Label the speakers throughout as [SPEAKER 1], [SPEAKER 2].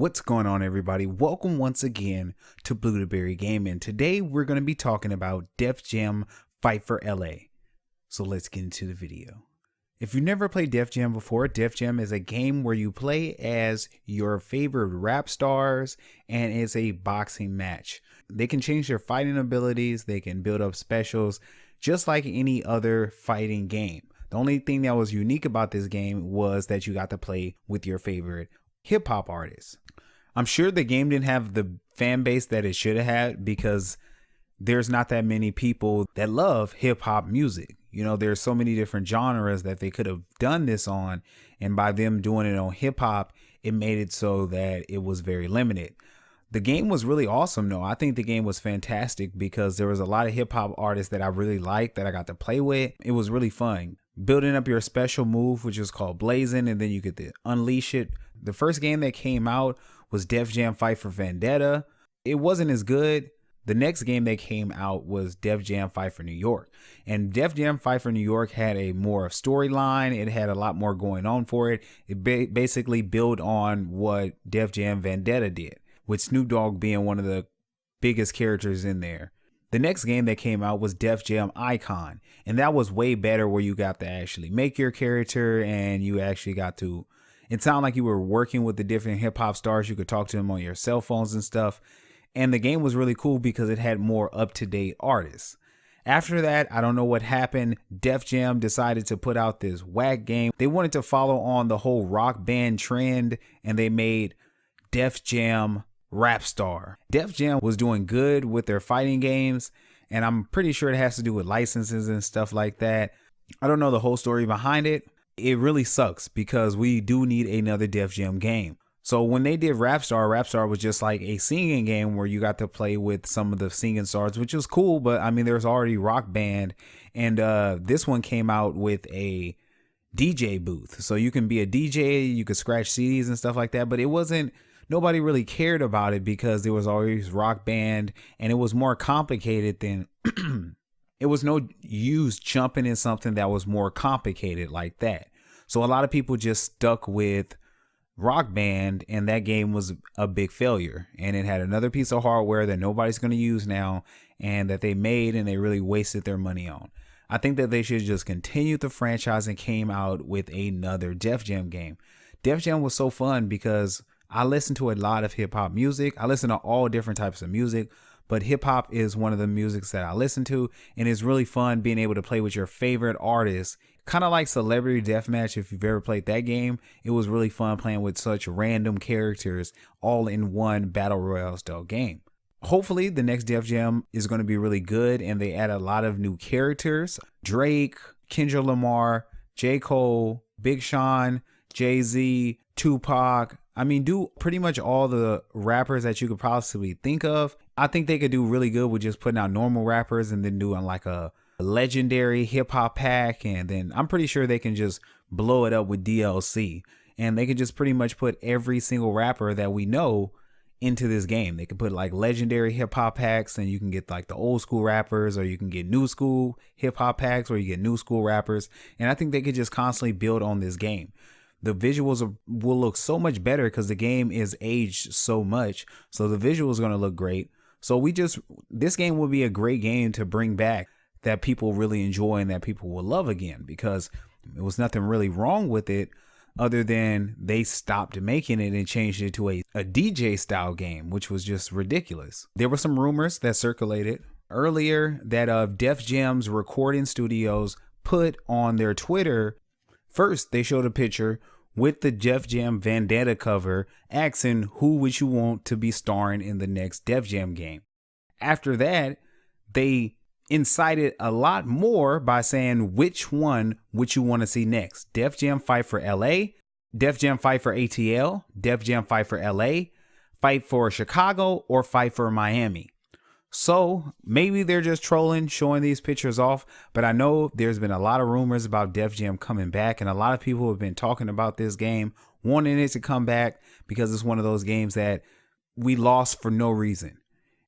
[SPEAKER 1] What's going on, everybody? Welcome once again to Bluedaberry Gaming. Today we're going to be talking about Def Jam Fight for LA. So let's get into the video. If you've never played Def Jam before, Def Jam is a game where you play as your favorite rap stars and it's a boxing match. They can change their fighting abilities, they can build up specials, just like any other fighting game. The only thing that was unique about this game was that you got to play with your favorite hip hop artists. I'm sure the game didn't have the fan base that it should have had because there's not that many people that love hip hop music. You know, there's so many different genres that they could have done this on. And by them doing it on hip hop, it made it so that it was very limited. The game was really awesome, though. I think the game was fantastic because there was a lot of hip hop artists that I really liked that I got to play with. It was really fun. Building up your special move, which is called Blazing, and then you get to unleash it. The first game that came out was Def Jam Fight for Vendetta. It wasn't as good. The next game that came out was Def Jam Fight for New York. And Def Jam Fight for New York had a more storyline. It had a lot more going on for it. It basically built on what Def Jam Vendetta did, with Snoop Dogg being one of the biggest characters in there. The next game that came out was Def Jam Icon. And that was way better, where you got to actually make your character and you actually got to, it sounded like you were working with the different hip hop stars. You could talk to them on your cell phones and stuff. And the game was really cool because it had more up-to-date artists. After that, I don't know what happened. Def Jam decided to put out this whack game. They wanted to follow on the whole rock band trend, and they made Def Jam Rapstar. Def Jam was doing good with their fighting games, and I'm pretty sure it has to do with licenses and stuff like that. I don't know the whole story behind it. It really sucks because we do need another Def Jam game. So when they did Rapstar, Rapstar was just like a singing game where you got to play with some of the singing stars, which was cool. But I mean, there's already Rock Band, and this one came out with a DJ booth. So you can be a DJ, you could scratch CDs and stuff like that. But it wasn't, nobody really cared about it because there was always Rock Band, and it was more complicated than it was no use jumping in something that was more complicated like that. So a lot of people just stuck with Rock Band, and that game was a big failure, and it had another piece of hardware that nobody's going to use now and that they made and they really wasted their money on. I think that they should just continue the franchise and came out with another Def Jam game. Def Jam was so fun because I listen to a lot of hip hop music. I listen to all different types of music, but hip hop is one of the musics that I listen to, and it's really fun being able to play with your favorite artists. Kind of like Celebrity Deathmatch, if you've ever played that game. It was really fun playing with such random characters all in one battle royale style game. Hopefully the next Def Jam is going to be really good, and they add a lot of new characters. Drake, Kendrick Lamar, J. Cole, Big Sean, Jay-Z, Tupac. I mean, do pretty much all the rappers that you could possibly think of. I think they could do really good with just putting out normal rappers and then doing like a legendary hip hop pack, and then I'm pretty sure they can just blow it up with DLC, and they can just pretty much put every single rapper that we know into this game. They can put like legendary hip hop packs, and you can get like the old school rappers, or you can get new school hip hop packs, or you get new school rappers. And I think they could just constantly build on this game. The visuals will look so much better because the game is aged so much, so the visuals are going to look great. So this game will be a great game to bring back, that people really enjoy and that people will love again, because there was nothing really wrong with it other than they stopped making it and changed it to a DJ style game, which was just ridiculous. There were some rumors that circulated earlier that Def Jam's recording studios put on their Twitter. First, they showed a picture with the Def Jam Vendetta cover asking who would you want to be starring in the next Def Jam game. After that, they incited a lot more by saying which one would you want to see next. Def Jam Fight for LA, Def Jam Fight for ATL, Def Jam Fight for LA, Fight for Chicago, or Fight for Miami. So maybe they're just trolling, showing these pictures off, but I know there's been a lot of rumors about Def Jam coming back, and a lot of people have been talking about this game, wanting it to come back because it's one of those games that we lost for no reason.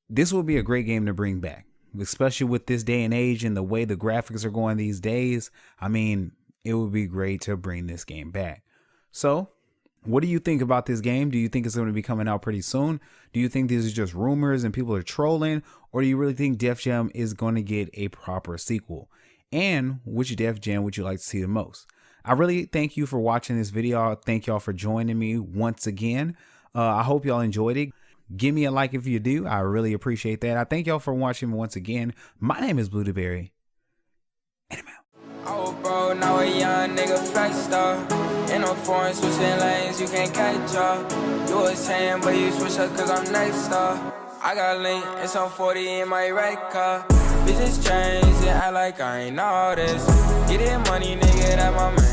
[SPEAKER 1] This will be a great game to bring back, especially with this day and age and the way the graphics are going these days. I mean, it would be great to bring this game back. So What do you think about this game? Do you think it's going to be coming out pretty soon? Do you think these are just rumors and people are trolling? Or do you really think Def Jam is going to get a proper sequel? And which Def Jam would you like to see the most? I really thank you for watching this video. Thank y'all for joining me once again. I hope y'all enjoyed it. Give me a like if you do. I really appreciate that. I thank y'all for watching once again. My name is Bluedaberry, and I'm out.
[SPEAKER 2] Oh, bro, now a young nigga flex star. In a foreign switching lanes, you can't catch up. You was saying, but you switch up cause I'm next star. I got link and some 40 in my red car. Bitches change and act like I ain't all this. Get it money, nigga, that my man.